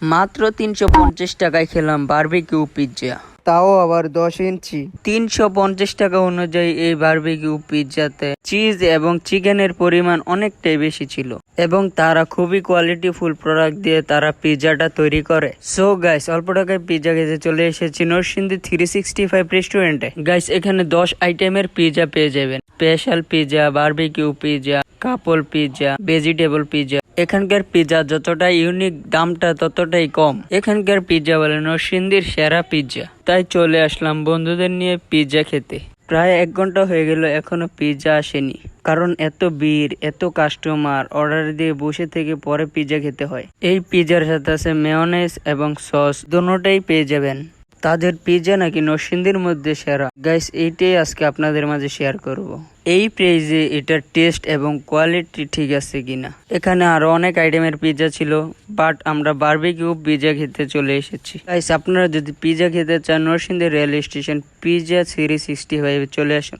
মাত্র 350 টাকায় খেলাম বারবিকিউ পিৎজা, তাও আবার 10 ইঞ্চি। 350 টাকা অনুযায়ী এই বারবিকিউ পিৎজাতে চিজ এবং চিকেনের পরিমাণ অনেকটাই বেশি ছিল এবং তারা খুবই কোয়ালিটিফুল প্রোডাক্ট দিয়ে তারা পিৎজাটা তৈরি করে। সো গাইস, অল্প টাকায় পিৎজা খেতে চলে এসেছি নরসিংদী 365 রেস্টুরেন্টে। গাইস, এখানে 10 আইটেমের পিৎজা পেয়ে যাবেন। স্পেশাল পিৎজা, বারবিকিউ পিৎজা, কাপল পিৎজা, ভেজিটেবল পিৎজা। এখানকার পিৎজা যতটা ইউনিক, দামটা ততটাই কম। এখানকার পিৎজা বলে নরসিংদীর সেরা পিৎজা। তাই চলে আসলাম বন্ধুদের নিয়ে পিৎজা খেতে। প্রায় 1 ঘন্টা হয়ে গেল, এখনো পিৎজা আসেনি। কারণ এত ভিড়, এত কাস্টমার, অর্ডার দিয়ে বসে থেকে পরে পিৎজা খেতে হয়। এই পিৎজার সাথে আছে মেয়োনেজ এবং সস, দুটোটাই পেয়ে যাবেন। তাদের পিৎজা নাকি নরসিংদীর মধ্যে সেরা। গাইস, এইটাই আজকে আপনাদের মাঝে শেয়ার করব। এই প্রাইজে এটার টেস্ট এবং কোয়ালিটি ঠিক আছে কিনা। এখানে আরো অনেক আইটেমের পিৎজা ছিল, বাট আমরা বারবিকিউ পিৎজা খেতে চলে এসেছি। গাইস, আপনারা যদি পিৎজা খেতে চান নরসিংদী রেল স্টেশন পিৎজা 365 চলে আসুন।